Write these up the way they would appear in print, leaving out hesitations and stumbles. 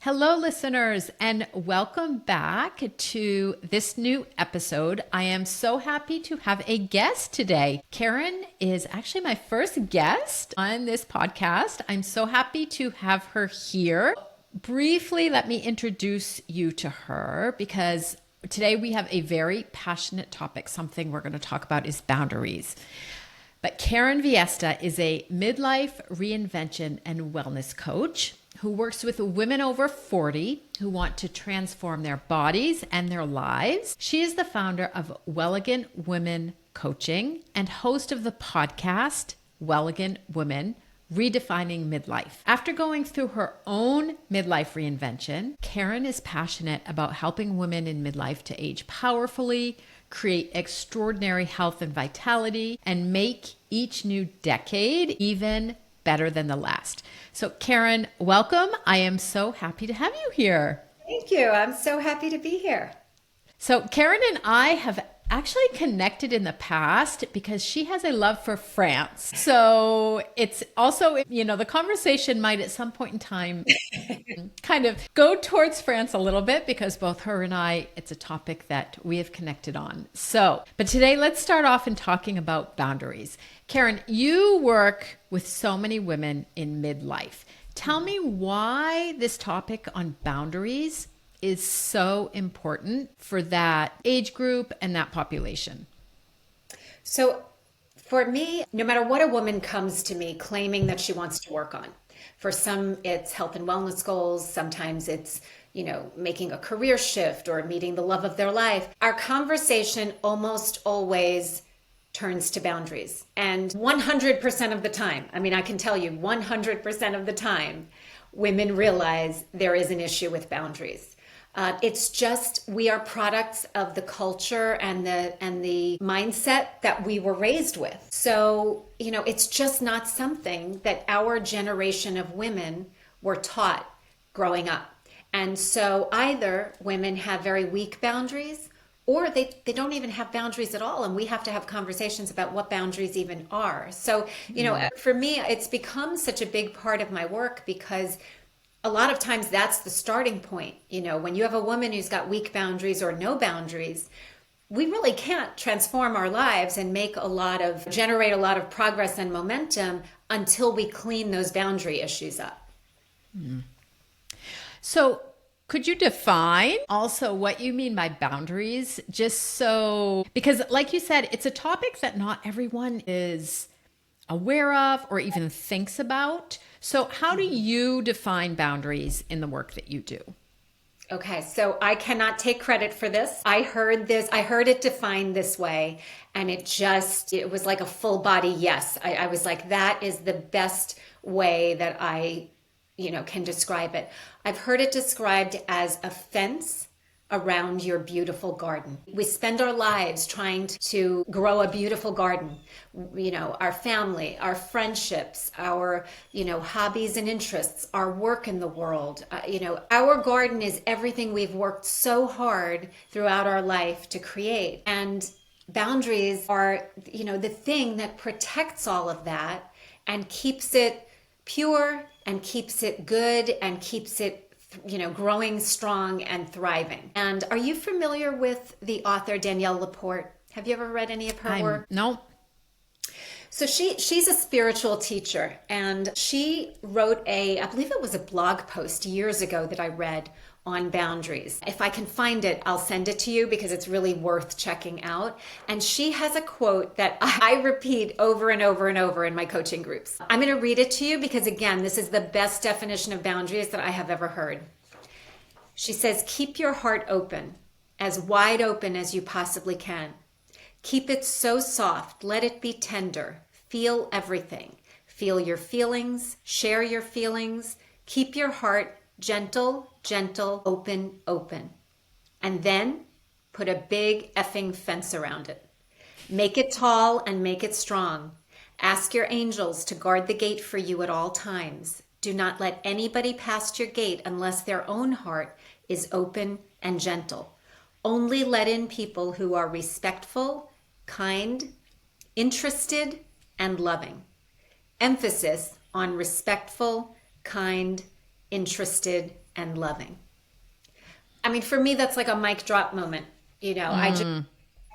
Hello, listeners, and welcome back to this new episode. I am so happy to have a guest today. Karen is actually my first guest on this podcast. I'm so happy to have her here. Briefly, let me introduce you to her because today we have a very passionate topic. Something we're going to talk about is boundaries. But Karen Viesta is a midlife reinvention and wellness coach who works with women over 40 who want to transform their bodies and their lives. She is the founder of Welligan Women Coaching and host of the podcast Welligan Women Redefining Midlife. After going through her own midlife reinvention, Karen is passionate about helping women in midlife to age powerfully, create extraordinary health and vitality, and make each new decade even better than the last. So Karen, welcome. I am so happy to have you here. Thank you. I'm so happy to be here. So Karen and I have actually connected in the past because she has a love for France. So it's also, the conversation might at some point in time kind of go towards France a little bit because both her and I, it's a topic that we have connected on. But today let's start off in talking about boundaries. Karen, you work with so many women in midlife. Tell me why this topic on boundaries is so important for that age group and that population. So for me, no matter what a woman comes to me claiming that she wants to work on, for some it's health and wellness goals, sometimes it's, making a career shift or meeting the love of their life, our conversation almost always turns to boundaries. And 100% of the time, I can tell you 100% of the time, women realize there is an issue with boundaries. It's just, we are products of the culture and the mindset that we were raised with. So, it's just not something that our generation of women were taught growing up. And so either women have very weak boundaries or they don't even have boundaries at all. And we have to have conversations about what boundaries even are. So, for me, it's become such a big part of my work because a lot of times that's the starting point. When you have a woman who's got weak boundaries or no boundaries, we really can't transform our lives and generate a lot of progress and momentum until we clean those boundary issues up. Mm. So could you define also what you mean by boundaries? Because like you said, it's a topic that not everyone is aware of or even thinks about. So how do you define boundaries in the work that you do? Okay, so I cannot take credit for this. I heard it defined this way, and it was like a full body yes. I was like, that is the best way that I, can describe it. I've heard it described as a fence around your beautiful garden. We spend our lives trying to grow a beautiful garden. Our family, our friendships, our, hobbies and interests, our work in the world. Our garden is everything we've worked so hard throughout our life to create. And boundaries are, the thing that protects all of that and keeps it pure and keeps it good and keeps it growing strong and thriving. And are you familiar with the author Danielle Laporte? Have you ever read any of her work? No. So she's a spiritual teacher, and she wrote I believe it was a blog post years ago that I read on boundaries. If I can find it, I'll send it to you because it's really worth checking out. And she has a quote that I repeat over and over and over in my coaching groups. I'm going to read it to you because, again, this is the best definition of boundaries that I have ever heard. She says, keep your heart open, as wide open as you possibly can. Keep it so soft, let it be tender. Feel everything. Feel your feelings, share your feelings. Keep your heart gentle, open. And then put a big effing fence around it. Make it tall and make it strong. Ask your angels to guard the gate for you at all times. Do not let anybody past your gate unless their own heart is open and gentle. Only let in people who are respectful, kind, interested, and loving. Emphasis on respectful, kind, interested, and loving. I mean, for me, that's like a mic drop moment. I just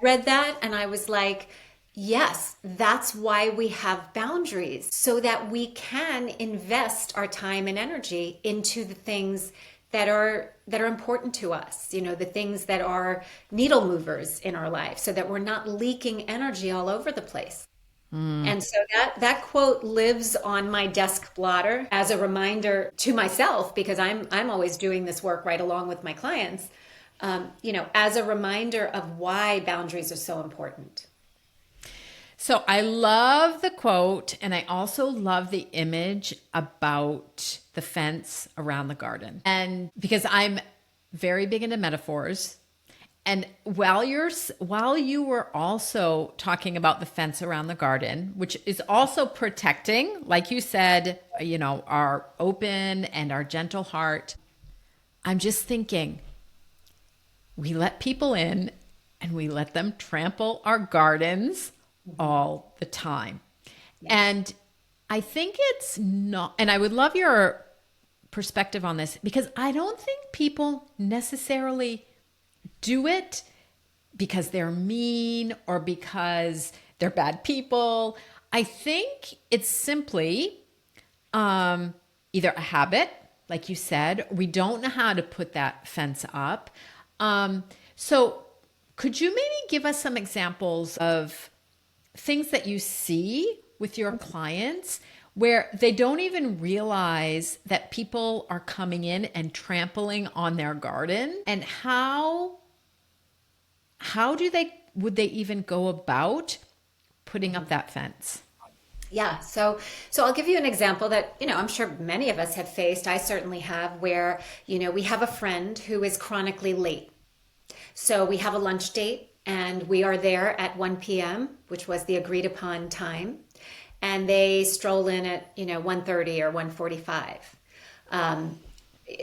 read that and I was like, yes, that's why we have boundaries, so that we can invest our time and energy into the things that are important to us, the things that are needle movers in our life, so that we're not leaking energy all over the place. And so that quote lives on my desk blotter as a reminder to myself, because I'm always doing this work right along with my clients, as a reminder of why boundaries are so important. So I love the quote, and I also love the image about the fence around the garden. And because I'm very big into metaphors, and while you were also talking about the fence around the garden, which is also protecting, like you said, our open and our gentle heart, I'm just thinking, we let people in and we let them trample our gardens all the time. Yes. And I think it's not, and I would love your perspective on this, because I don't think people necessarily do it because they're mean or because they're bad people. I think it's simply either a habit, like you said, we don't know how to put that fence up. So could you maybe give us some examples of things that you see with your clients where they don't even realize that people are coming in and trampling on their garden? And how would they even go about putting up that fence? Yeah. So I'll give you an example that, I'm sure many of us have faced. I certainly have, where, we have a friend who is chronically late. So we have a lunch date and we are there at 1 p.m., which was the agreed upon time. And they stroll in at, 1:30 or 1:45.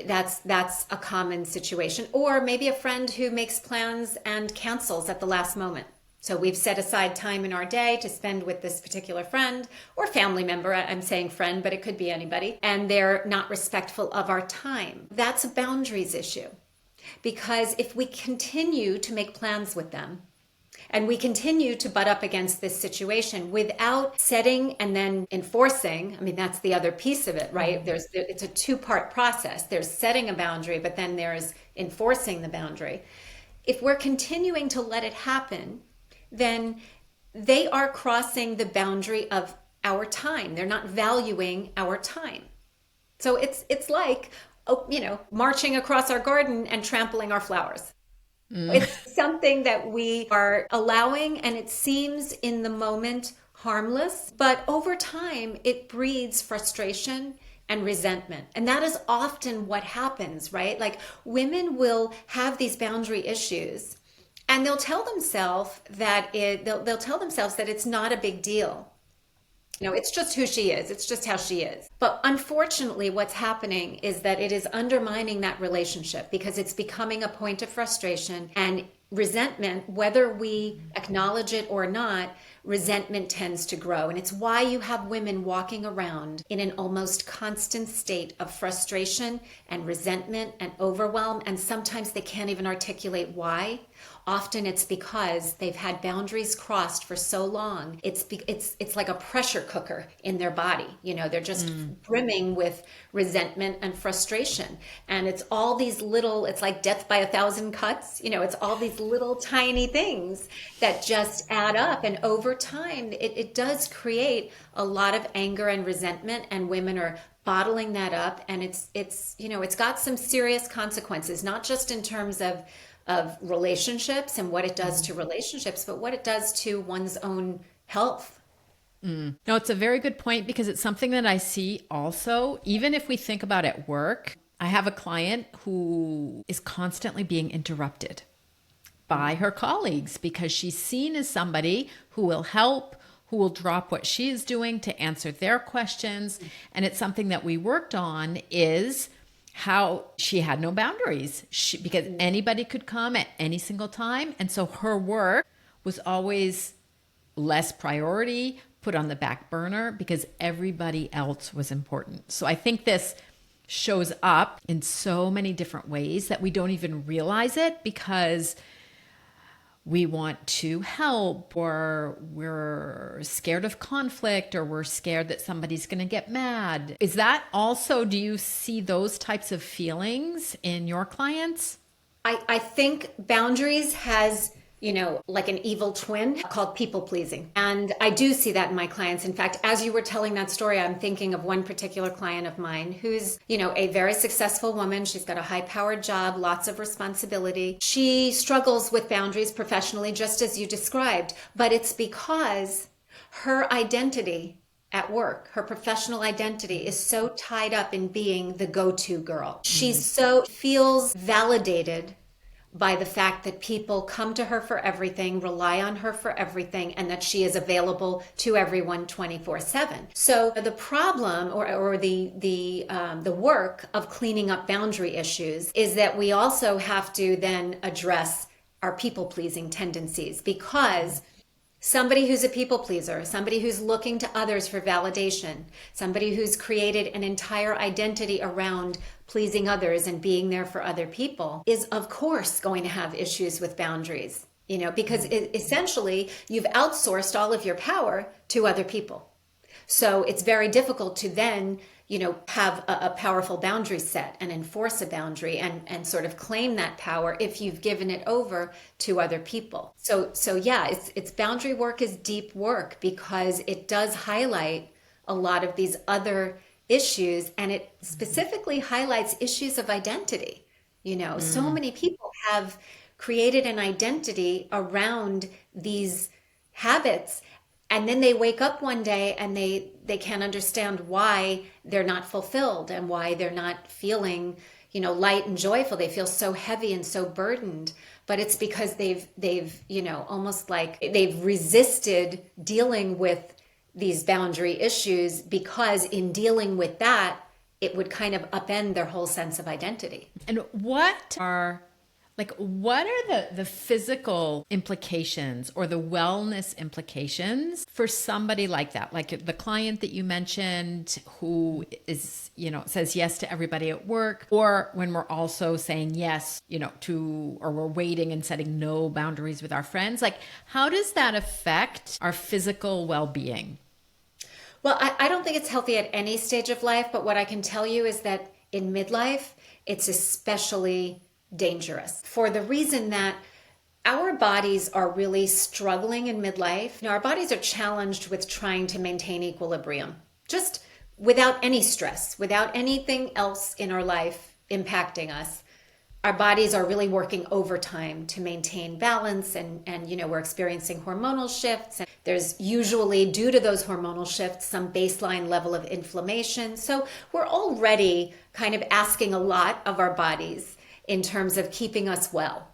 That's a common situation. Or maybe a friend who makes plans and cancels at the last moment. So we've set aside time in our day to spend with this particular friend or family member. I'm saying friend, but it could be anybody. And they're not respectful of our time. That's a boundaries issue. Because if we continue to make plans with them and we continue to butt up against this situation without setting and then enforcing, I mean, that's the other piece of it, right? It's a two-part process. There's setting a boundary, but then there's enforcing the boundary. If we're continuing to let it happen, then they are crossing the boundary of our time. They're not valuing our time. So it's like, marching across our garden and trampling our flowers. It's something that we are allowing, and it seems in the moment harmless, but over time it breeds frustration and resentment. And that is often what happens, right? Like, women will have these boundary issues and they'll tell themselves that it's not a big deal. It's just who she is. It's just how she is. But unfortunately, what's happening is that it is undermining that relationship, because it's becoming a point of frustration and resentment. Whether we acknowledge it or not, resentment tends to grow. And it's why you have women walking around in an almost constant state of frustration and resentment and overwhelm. And sometimes they can't even articulate why. Often it's because they've had boundaries crossed for so long. It's like a pressure cooker in their body. They're just brimming with resentment and frustration. And it's all these little, it's like death by 1,000 cuts. It's all these little tiny things that just add up. And over time, it does create a lot of anger and resentment, and women are bottling that up. And it's got some serious consequences, not just in terms of relationships and what it does to relationships, but what it does to one's own health. No, it's a very good point, because it's something that I see also, even if we think about at work. I have a client who is constantly being interrupted by her colleagues because she's seen as somebody who will help, who will drop what she is doing to answer their questions. And it's something that we worked on, is how she had no boundaries, because anybody could come at any single time. And so her work was always less priority, put on the back burner, because everybody else was important. So I think this shows up in so many different ways that we don't even realize it because we want to help, or we're scared of conflict, or we're scared that somebody's going to get mad. Is that also, do you see those types of feelings in your clients? I think boundaries has, like an evil twin called people pleasing. And I do see that in my clients. In fact, as you were telling that story, I'm thinking of one particular client of mine who's, a very successful woman. She's got a high powered job, lots of responsibility. She struggles with boundaries professionally, just as you described, but it's because her identity at work, her professional identity is so tied up in being the go-to girl. She's so feels validated by the fact that people come to her for everything, rely on her for everything, and that she is available to everyone 24/7. So the problem or the work of cleaning up boundary issues is that we also have to then address our people-pleasing tendencies, because somebody who's a people pleaser, somebody who's looking to others for validation, somebody who's created an entire identity around pleasing others and being there for other people is, of course, going to have issues with boundaries, because essentially you've outsourced all of your power to other people. So it's very difficult to then, have a powerful boundary set and enforce a boundary and sort of claim that power if you've given it over to other people. So yeah, it's boundary work is deep work because it does highlight a lot of these other issues, and it specifically highlights issues of identity. So many people have created an identity around these habits, and then they wake up one day and they can't understand why they're not fulfilled and why they're not feeling, light and joyful. They feel so heavy and so burdened, but it's because they've almost like they've resisted dealing with these boundary issues, because in dealing with that, it would kind of upend their whole sense of identity. And what are the physical implications or the wellness implications for somebody like that? Like the client that you mentioned who is, says yes to everybody at work, or when we're also saying yes, or we're waiting and setting no boundaries with our friends. Like, how does that affect our physical well-being? Well, I don't think it's healthy at any stage of life, but what I can tell you is that in midlife, it's especially dangerous for the reason that our bodies are really struggling in midlife. Our bodies are challenged with trying to maintain equilibrium, just without any stress, without anything else in our life impacting us. Our bodies are really working overtime to maintain balance, and we're experiencing hormonal shifts. And there's usually, due to those hormonal shifts, some baseline level of inflammation. So we're already kind of asking a lot of our bodies in terms of keeping us well.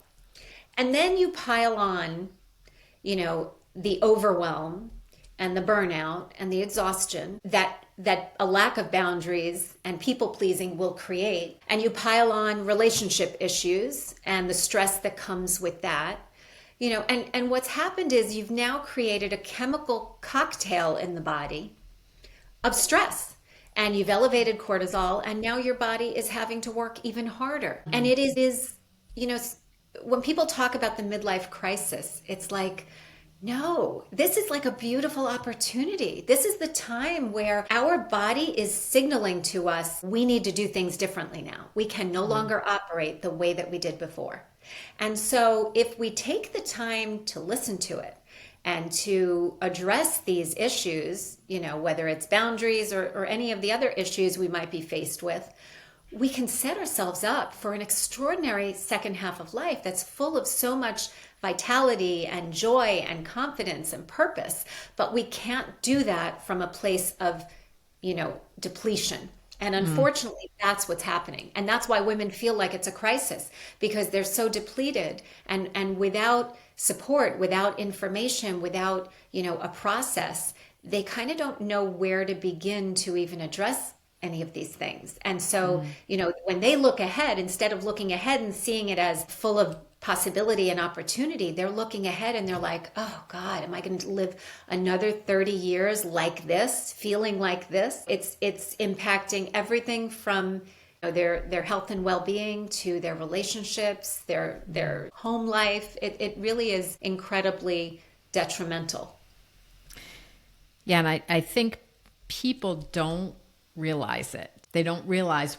And then you pile on, the overwhelm and the burnout and the exhaustion that a lack of boundaries and people pleasing will create. And you pile on relationship issues and the stress that comes with that. And what's happened is you've now created a chemical cocktail in the body of stress. And you've elevated cortisol, and now your body is having to work even harder. And it is, when people talk about the midlife crisis, it's like, no, this is like a beautiful opportunity. This is the time where our body is signaling to us, we need to do things differently now. We can no longer operate the way that we did before. And so if we take the time to listen to it, and to address these issues, whether it's boundaries or any of the other issues we might be faced with, we can set ourselves up for an extraordinary second half of life that's full of so much vitality and joy and confidence and purpose. But we can't do that from a place of, depletion. And unfortunately, that's what's happening. And that's why women feel like it's a crisis, because they're so depleted and without support, without information, without, a process, they kind of don't know where to begin to even address any of these things. And so, when they look ahead, instead of looking ahead and seeing it as full of possibility and opportunity, they're looking ahead and they're like, oh God, am I going to live another 30 years like this, feeling like this? It's impacting everything from, their health and well-being, to their relationships, their home life. It really is incredibly detrimental. Yeah, and I think people don't realize it. They don't realize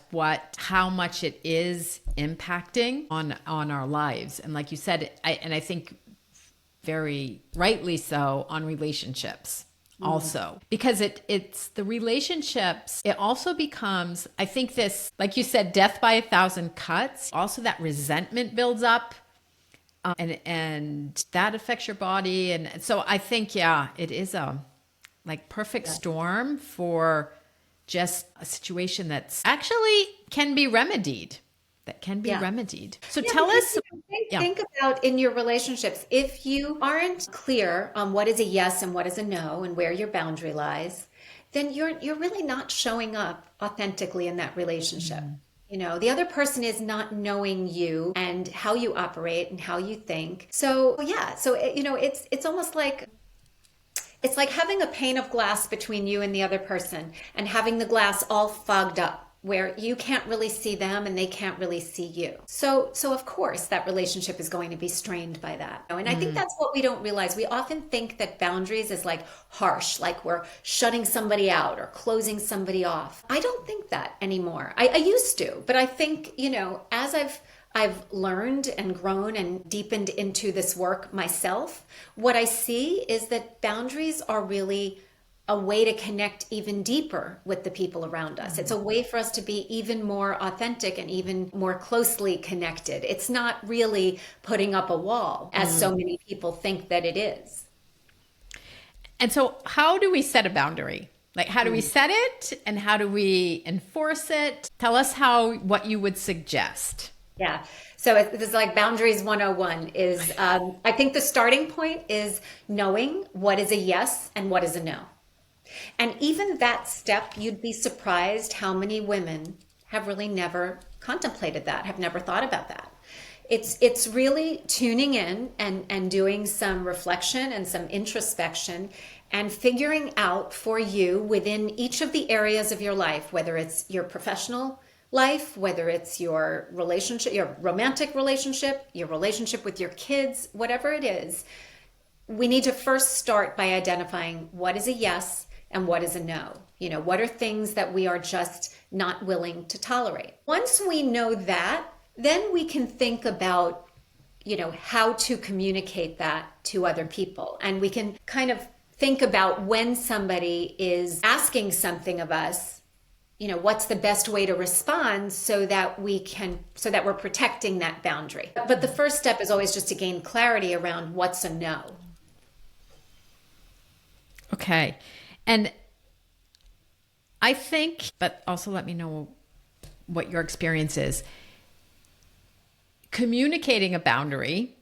how much it is impacting on our lives. And like you said, I think very rightly so, on relationships also, because it's the relationships. It also becomes, I think, this, like you said, death by 1,000 cuts. Also, that resentment builds up, and that affects your body. And so I think, yeah, it is a perfect storm for just a situation that's actually can be remedied. That can be remedied. So tell us. Think about in your relationships, if you aren't clear on what is a yes and what is a no and where your boundary lies, then you're really not showing up authentically in that relationship. The other person is not knowing you and how you operate and how you think. So it's almost like, it's like having a pane of glass between you and the other person, and having the glass all fogged up where you can't really see them and they can't really see you. So of course that relationship is going to be strained by that. And I think that's what we don't realize. We often think that boundaries is like harsh, like we're shutting somebody out or closing somebody off. I don't think that anymore. I used to, but I think, as I've learned and grown and deepened into this work myself, what I see is that boundaries are really a way to connect even deeper with the people around us. It's a way for us to be even more authentic and even more closely connected. It's not really putting up a wall, as so many people think that it is. And so how do we set a boundary? Like, how do we set it, and how do we enforce it? Tell us what you would suggest. Yeah. So this is like boundaries 101 is, I think the starting point is knowing what is a yes and what is a no. And even that step, you'd be surprised how many women have really never contemplated that, have never thought about that. It's really tuning in and doing some reflection and some introspection and figuring out for you within each of the areas of your life, whether it's your professional life, whether it's your relationship, your romantic relationship, your relationship with your kids, whatever it is, we need to first start by identifying what is a yes and what is a no. What are things that we are just not willing to tolerate? Once we know that, then we can think about, how to communicate that to other people. And we can kind of think about when somebody is asking something of us, what's the best way to respond so that we're protecting that boundary. But the first step is always just to gain clarity around what's a no. Okay. And I think, but also let me know what your experience is. Communicating a boundary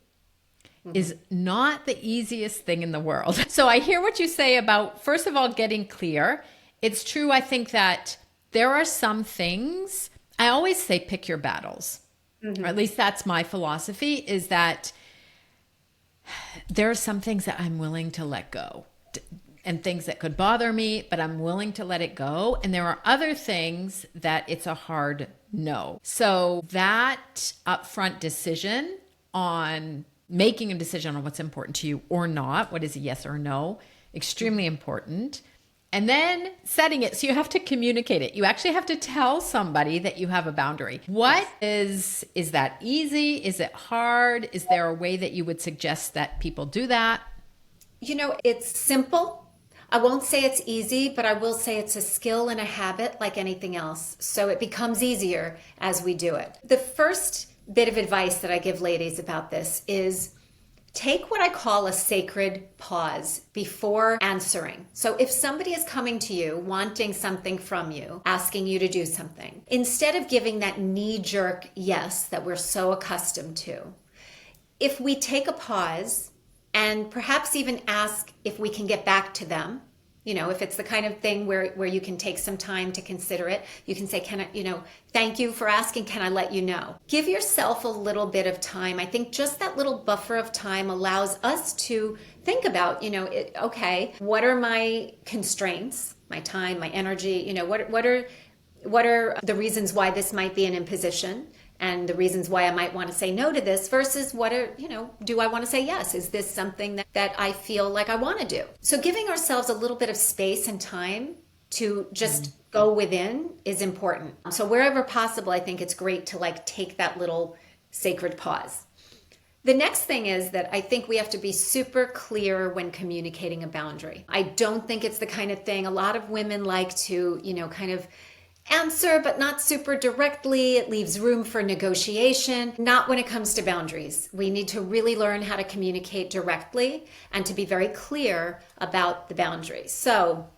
is not the easiest thing in the world. So I hear what you say about, first of all, getting clear. It's true. I think that there are some things, I always say pick your battles, or at least that's my philosophy, is that there are some things that I'm willing to let go, and things that could bother me, but I'm willing to let it go. And there are other things that it's a hard no. So that upfront decision on making a decision on what's important to you or not, what is a yes or no, extremely important. And then setting it. So you have to communicate it. You actually have to tell somebody that you have a boundary. What is that easy? Is it hard? Is there a way that you would suggest that people do that? It's simple. I won't say it's easy, but I will say it's a skill and a habit like anything else. So it becomes easier as we do it. The first bit of advice that I give ladies about this is take what I call a sacred pause before answering. So if somebody is coming to you, wanting something from you, asking you to do something, instead of giving that knee-jerk yes that we're so accustomed to, if we take a pause and perhaps even ask if we can get back to them, if it's the kind of thing where you can take some time to consider it, you can say, thank you for asking, can I let you know? Give yourself a little bit of time. I think just that little buffer of time allows us to think about, okay, what are my constraints, my time, my energy, What are the reasons why this might be an imposition? And the reasons why I might want to say no to this versus what are, do I want to say yes? Is this something that I feel like I want to do? So giving ourselves a little bit of space and time to just go within is important. So wherever possible, I think it's great to like take that little sacred pause. The next thing is that I think we have to be super clear when communicating a boundary. I don't think it's the kind of thing a lot of women like to, kind of answer, but not super directly. It leaves room for negotiation. Not when it comes to boundaries. We need to really learn how to communicate directly and to be very clear about the boundaries. So,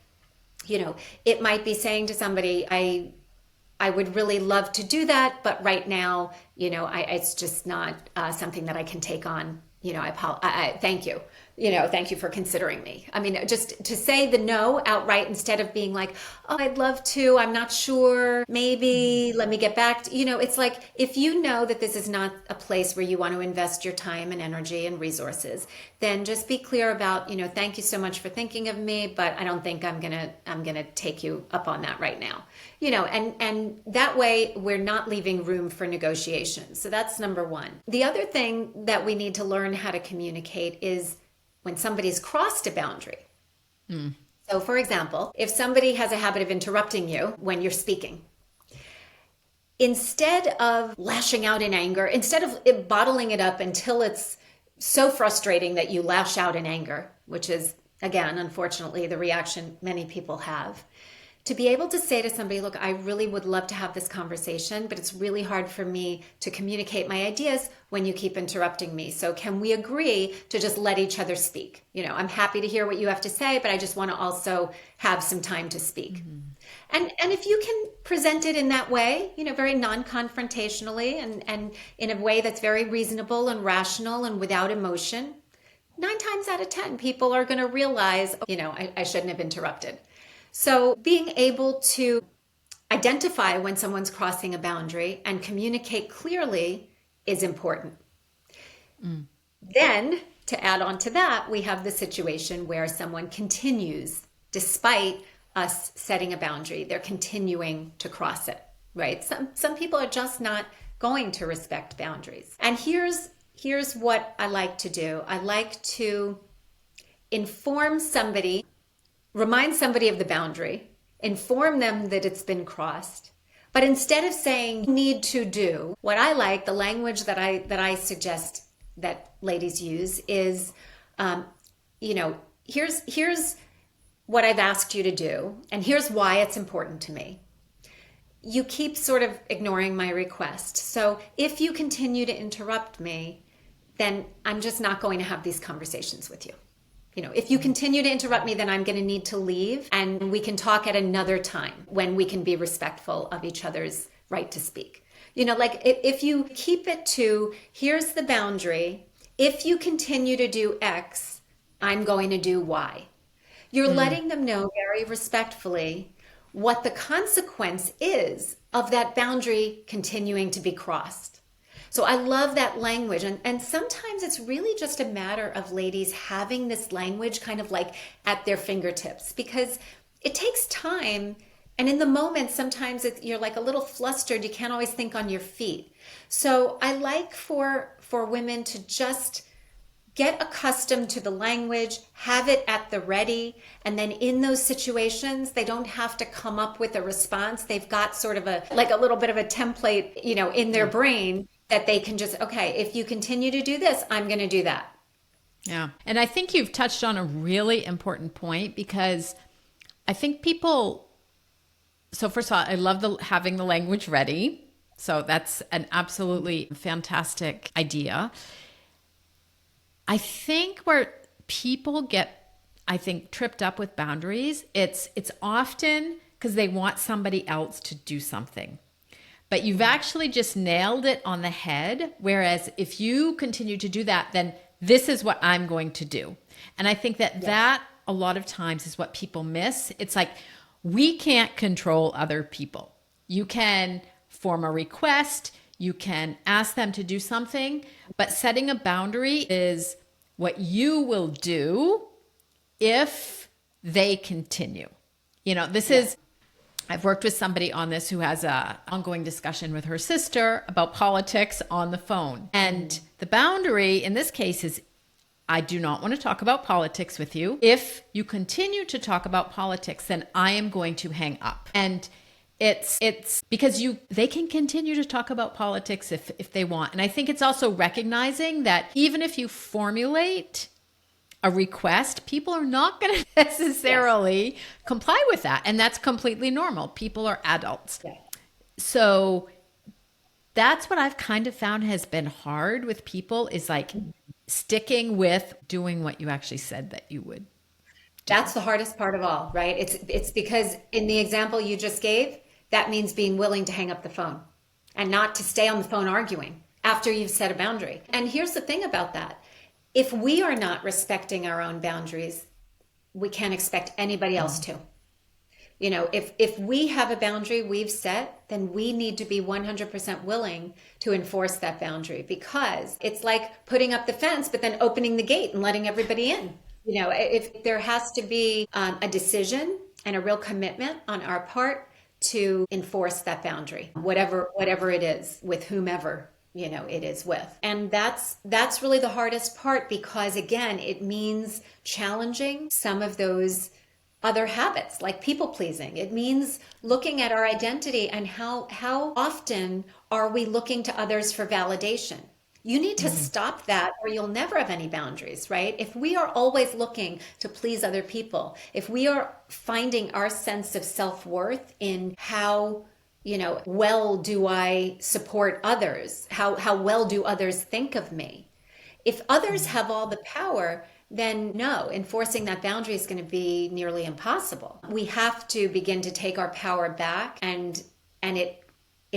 it might be saying to somebody, I would really love to do that, but right now, it's just not something that I can take on. I thank you. Thank you for considering me. I mean, just to say the no outright instead of being like, oh, I'd love to, I'm not sure, maybe, let me get back to, it's like, if you know that this is not a place where you want to invest your time and energy and resources, then just be clear about, thank you so much for thinking of me, but I don't think I'm gonna take you up on that right now. And that way we're not leaving room for negotiation. So that's number one. The other thing that we need to learn how to communicate is when somebody's crossed a boundary. So for example, if somebody has a habit of interrupting you when you're speaking, instead of lashing out in anger, instead of bottling it up until it's so frustrating that you lash out in anger, which is, again, unfortunately, the reaction many people have, to be able to say to somebody, look, I really would love to have this conversation, but it's really hard for me to communicate my ideas when you keep interrupting me. So can we agree to just let each other speak? I'm happy to hear what you have to say, but I just want to also have some time to speak. And if you can present it in that way, very non-confrontationally and in a way that's very reasonable and rational and without emotion, 9 times out of 10, people are going to realize, I shouldn't have interrupted. So being able to identify when someone's crossing a boundary and communicate clearly is important. Then, to add on to that, we have the situation where someone continues, despite us setting a boundary, they're continuing to cross it, right? Some people are just not going to respect boundaries. And here's what I like to do. I like to inform somebody, remind somebody of the boundary, inform them that it's been crossed. But instead of saying need to do, what I like, the language that I suggest that ladies use is, here's what I've asked you to do, and here's why it's important to me. You keep sort of ignoring my request. So if you continue to interrupt me, then I'm just not going to have these conversations with you. If you continue to interrupt me, then I'm going to need to leave, and we can talk at another time when we can be respectful of each other's right to speak. Like if you keep it to, here's the boundary, if you continue to do X, I'm going to do Y. You're letting them know very respectfully what the consequence is of that boundary continuing to be crossed. So I love that language. And sometimes it's really just a matter of ladies having this language kind of like at their fingertips, because it takes time. And in the moment, sometimes you're like a little flustered. You can't always think on your feet. So I like for women to just get accustomed to the language, have it at the ready, and then in those situations, they don't have to come up with a response. They've got sort of a little bit of a template, in their brain that they can just, okay, if you continue to do this, I'm going to do that. Yeah. And I think you've touched on a really important point, because I think people, so first of all, I love having the language ready. So that's an absolutely fantastic idea. I think where people get, tripped up with boundaries, it's often because they want somebody else to do something. But you've actually just nailed it on the head. Whereas if you continue to do that, then this is what I'm going to do. And I think that a lot of times is what people miss. It's like, we can't control other people. You can form a request, you can ask them to do something, but setting a boundary is what you will do if they continue. This is I've worked with somebody on this who has a ongoing discussion with her sister about politics on the phone. And the boundary in this case is, I do not want to talk about politics with you. If you continue to talk about politics, then I am going to hang up. And it's because they can continue to talk about politics if they want. And I think it's also recognizing that even if you formulate a request, people are not going to necessarily comply with that. And that's completely normal. People are adults. Yeah. So that's what I've kind of found has been hard with people, is like sticking with doing what you actually said that you would. That's the hardest part of all, right? It's because in the example you just gave, that means being willing to hang up the phone and not to stay on the phone arguing after you've set a boundary. And here's the thing about that. If we are not respecting our own boundaries, we can't expect anybody else to. You know, if we have a boundary we've set, then we need to be 100% willing to enforce that boundary, because it's like putting up the fence, but then opening the gate and letting everybody in. You know, if there has to be a decision and a real commitment on our part to enforce that boundary, whatever it is, with whomever, you know, it is with. And that's really the hardest part, because again, it means challenging some of those other habits like people pleasing. It means looking at our identity and how often are we looking to others for validation. You need to stop that, or you'll never have any boundaries, right? If we are always looking to please other people, if we are finding our sense of self-worth in how, you know, well do I support others? How well do others think of me? If others have all the power, then no, enforcing that boundary is going to be nearly impossible. We have to begin to take our power back, and it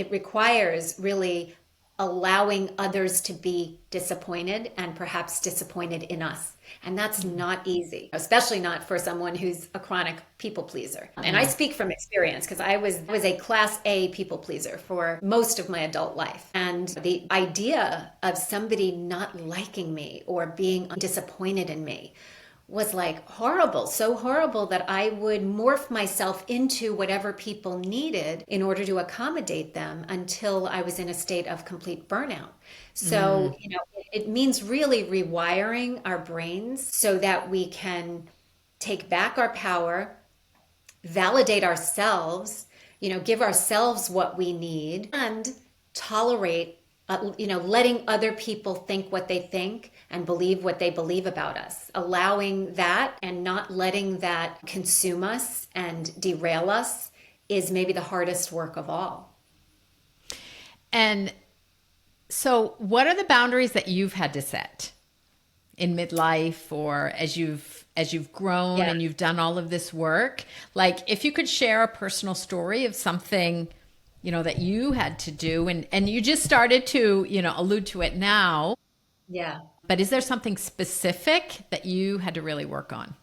requires really allowing others to be disappointed, and perhaps disappointed in us. And that's not easy, especially not for someone who's a chronic people pleaser. And I speak from experience, because I was a class A people pleaser for most of my adult life. And the idea of somebody not liking me or being disappointed in me was like horrible, so horrible that I would morph myself into whatever people needed in order to accommodate them, until I was in a state of complete burnout. So, you know, it means really rewiring our brains so that we can take back our power, validate ourselves, you know, give ourselves what we need, and tolerate, you know, letting other people think what they think and believe what they believe about us. Allowing that and not letting that consume us and derail us is maybe the hardest work of all. And so what are the boundaries that you've had to set in midlife, or as you've grown and you've done all of this work? Like, if you could share a personal story of something, you know, that you had to do, and you just started to, you know, allude to it now. Yeah. But is there something specific that you had to really work on?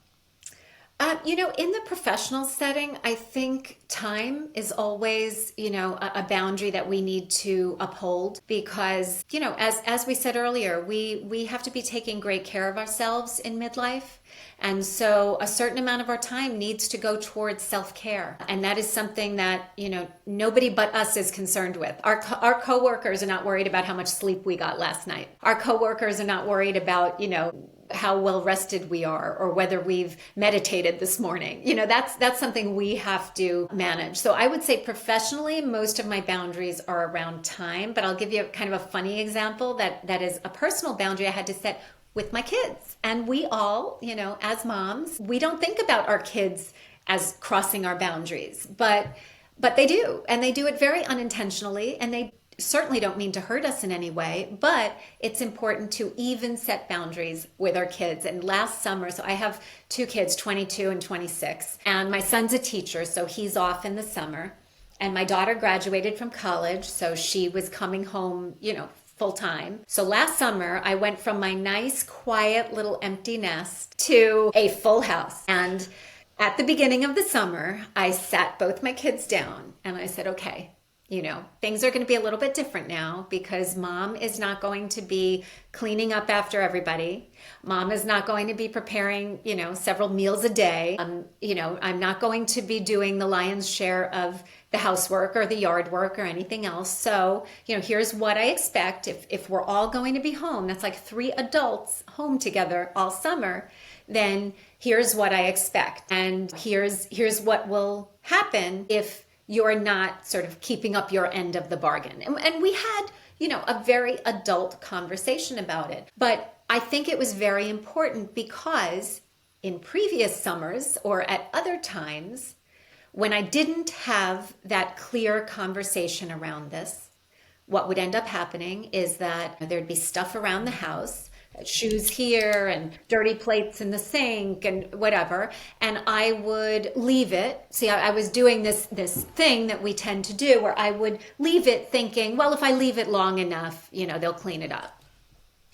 You know, in the professional setting, I think time is always, you know, a boundary that we need to uphold, because, you know, as we said earlier, we have to be taking great care of ourselves in midlife. And so a certain amount of our time needs to go towards self-care. And that is something that, you know, nobody but us is concerned with. Our coworkers are not worried about how much sleep we got last night. Our coworkers are not worried about, you know, how well rested we are, or whether we've meditated this morning. You know, that's something we have to manage. So I would say professionally, most of my boundaries are around time, but I'll give you kind of a funny example that is a personal boundary I had to set with my kids. And we all, you know, as moms, we don't think about our kids as crossing our boundaries, but they do, and they do it very unintentionally, and they certainly don't mean to hurt us in any way, but it's important to even set boundaries with our kids. And last summer, so I have two kids, 22 and 26, and my son's a teacher, so he's off in the summer. And my daughter graduated from college, so she was coming home, you know, full time. So last summer, I went from my nice, quiet little empty nest to a full house. And at the beginning of the summer, I sat both my kids down and I said, okay, Things are going to be a little bit different now because mom is not going to be cleaning up after everybody. Mom is not going to be preparing, several meals a day. I'm not going to be doing the lion's share of the housework or the yard work or anything else. So, here's what I expect. If we're all going to be home, that's like 3 adults home together all summer, then here's what I expect. And here's what will happen if you're not sort of keeping up your end of the bargain. And we had, a very adult conversation about it. But I think it was very important because in previous summers or at other times, when I didn't have that clear conversation around this, what would end up happening is that there'd be stuff around the house, shoes here and dirty plates in the sink and whatever, and I would leave it. See, I was doing this thing that we tend to do where I would leave it thinking, well, if I leave it long enough, they'll clean it up.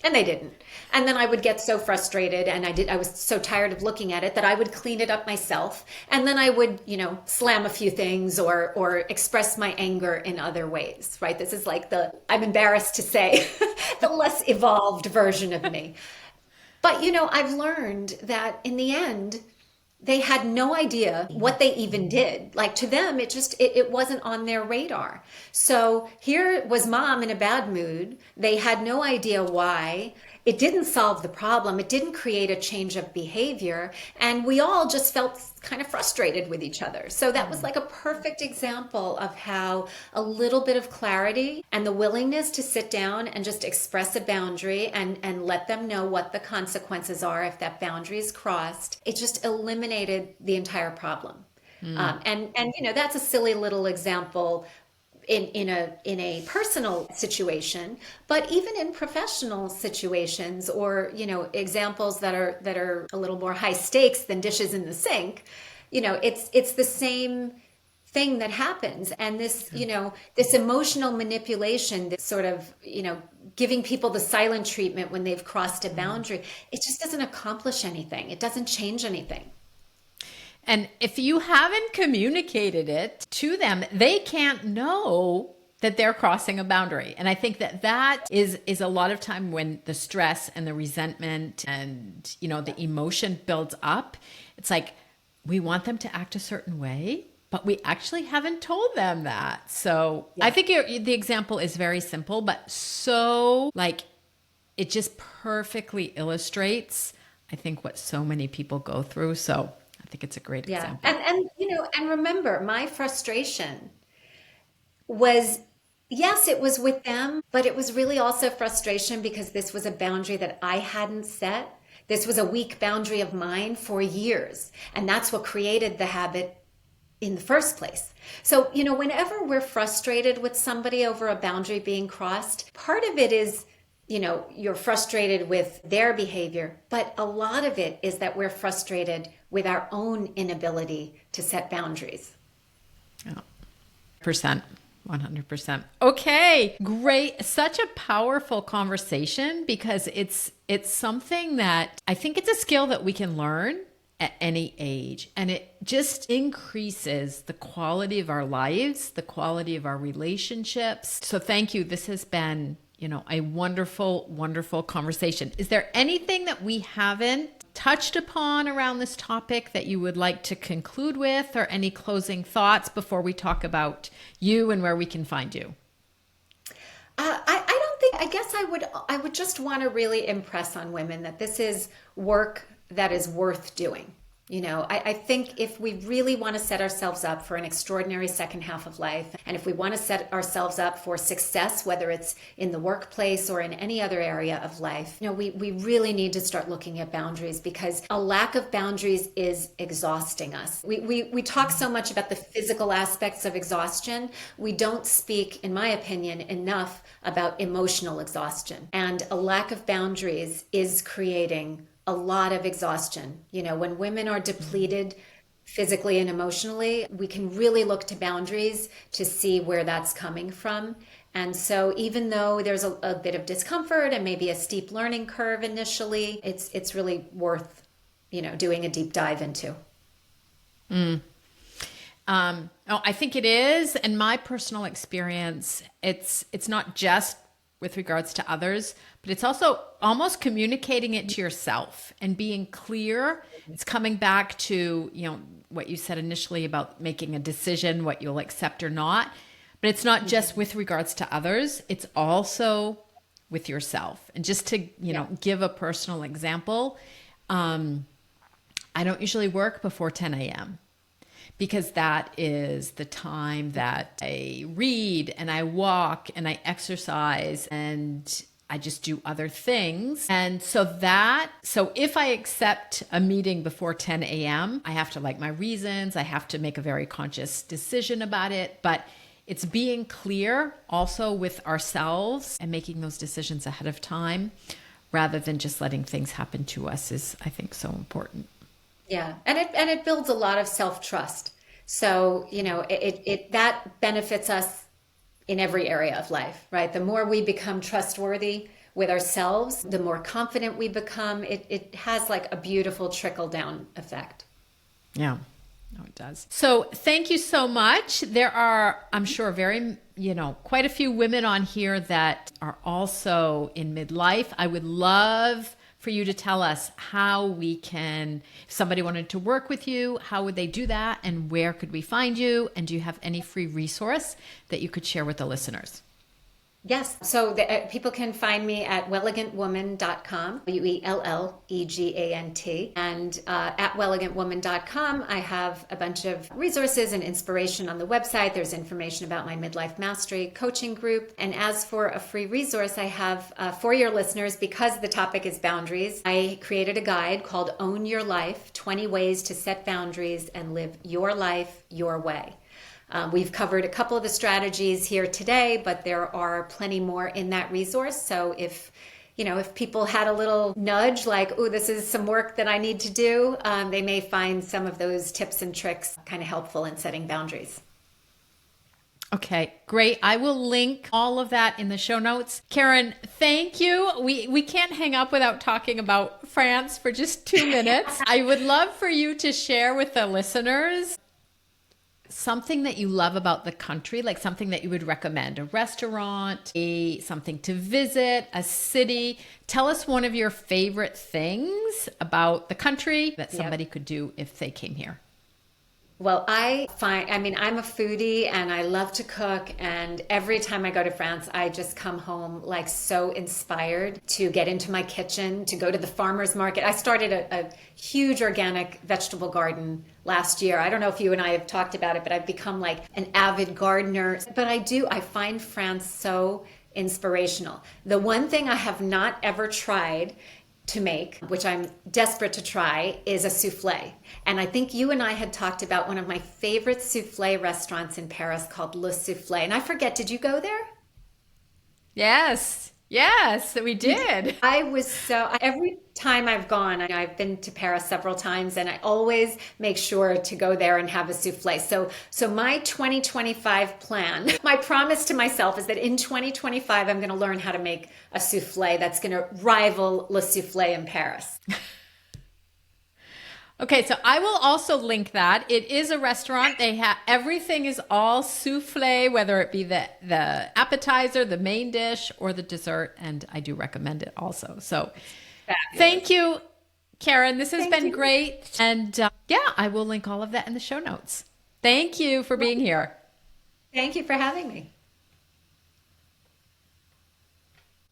And they didn't. And then I would get so frustrated and I was so tired of looking at it that I would clean it up myself. And then I would, slam a few things or express my anger in other ways, right? This is like I'm embarrassed to say, the less evolved version of me. But, I've learned that in the end, they had no idea what they even did. Like to them, it wasn't on their radar. So here was mom in a bad mood. They had no idea why. It didn't solve the problem. It didn't create a change of behavior. And we all just felt kind of frustrated with each other. So that was like a perfect example of how a little bit of clarity and the willingness to sit down and just express a boundary and let them know what the consequences are if that boundary is crossed, it just eliminated the entire problem. And that's a silly little example in a personal situation, but even in professional situations or, examples that are a little more high stakes than dishes in the sink, it's the same thing that happens. And this, this emotional manipulation, this sort of, giving people the silent treatment when they've crossed a boundary, it just doesn't accomplish anything. It doesn't change anything. And if you haven't communicated it to them, they can't know that they're crossing a boundary. And I think that is a lot of time when the stress and the resentment and, the emotion builds up. It's like we want them to act a certain way, but we actually haven't told them that. So yeah. I think the example is very simple, but so it just perfectly illustrates, I think, what so many people go through. So I think it's a great example. And remember, my frustration was, yes, it was with them, but it was really also frustration because this was a boundary that I hadn't set. This was a weak boundary of mine for years. And that's what created the habit in the first place. So, whenever we're frustrated with somebody over a boundary being crossed, part of it is, you're frustrated with their behavior, but a lot of it is that we're frustrated with our own inability to set boundaries. Yeah. 100%. Okay, great. Such a powerful conversation because it's something that I think it's a skill that we can learn at any age. And it just increases the quality of our lives, the quality of our relationships. So thank you. This has been, a wonderful, wonderful conversation. Is there anything that we haven't touched upon around this topic that you would like to conclude with, or any closing thoughts before we talk about you and where we can find you? I don't think, I guess I would just want to really impress on women that this is work that is worth doing. I think if we really want to set ourselves up for an extraordinary second half of life, and if we want to set ourselves up for success, whether it's in the workplace or in any other area of life, we really need to start looking at boundaries, because a lack of boundaries is exhausting us. We talk so much about the physical aspects of exhaustion. We don't speak, in my opinion, enough about emotional exhaustion. And a lack of boundaries is creating a lot of exhaustion. When women are depleted physically and emotionally, we can really look to boundaries to see where that's coming from. And so even though there's a bit of discomfort and maybe a steep learning curve initially, it's really worth, doing a deep dive into. Oh, I think it is. And my personal experience, it's not just with regards to others, but it's also almost communicating it to yourself and being clear. It's coming back to, what you said initially about making a decision, what you'll accept or not. But it's not just with regards to others, it's also with yourself. And just to, give a personal example, I don't usually work before 10 a.m. because that is the time that I read and I walk and I exercise and I just do other things. And so if I accept a meeting before 10 a.m., I have to my reasons. I have to make a very conscious decision about it. But it's being clear also with ourselves and making those decisions ahead of time rather than just letting things happen to us is, I think, so important. Yeah. And it builds a lot of self-trust. So, that benefits us in every area of life, right? The more we become trustworthy with ourselves, the more confident we become. It has a beautiful trickle down effect. Yeah. No, it does. So thank you so much. There are, I'm sure, quite a few women on here that are also in midlife. I would love for you to tell us how we can, if somebody wanted to work with you, how would they do that and where could we find you? And do you have any free resource that you could share with the listeners? Yes. So people can find me at wellegantwoman.com, WELLEGANT. And at wellegantwoman.com, I have a bunch of resources and inspiration on the website. There's information about my Midlife Mastery coaching group. And as for a free resource, I have for your listeners, because the topic is boundaries, I created a guide called Own Your Life, 20 Ways to Set Boundaries and Live Your Life Your Way. We've covered a couple of the strategies here today, but there are plenty more in that resource. So if people had a little nudge oh, this is some work that I need to do, they may find some of those tips and tricks kind of helpful in setting boundaries. Okay, great. I will link all of that in the show notes. Karen, thank you. We can't hang up without talking about France for just 2 minutes. I would love for you to share with the listeners something that you love about the country, something that you would recommend, a restaurant, something to visit, a city. Tell us one of your favorite things about the country that somebody could do if they came here. Well, I'm a foodie and I love to cook. And every time I go to France, I just come home so inspired to get into my kitchen, to go to the farmer's market. I started a huge organic vegetable garden last year. I don't know if you and I have talked about it, but I've become an avid gardener. But I find France so inspirational. The one thing I have not ever tried to make, which I'm desperate to try, is a souffle. And I think you and I had talked about one of my favorite souffle restaurants in Paris called Le Souffle. And I forget, did you go there? Yes, we did. Every time I've gone, I've been to Paris several times, and I always make sure to go there and have a souffle. So my 2025 plan, my promise to myself is that in 2025, I'm going to learn how to make a souffle that's going to rival Le Souffle in Paris. Okay, so I will also link that. It is a restaurant. They have everything is all souffle, whether it be the appetizer, the main dish, or the dessert, and I do recommend it also. So, Thank you, Karen. This has been great, and I will link all of that in the show notes. Thank you for being here. Thank you for having me.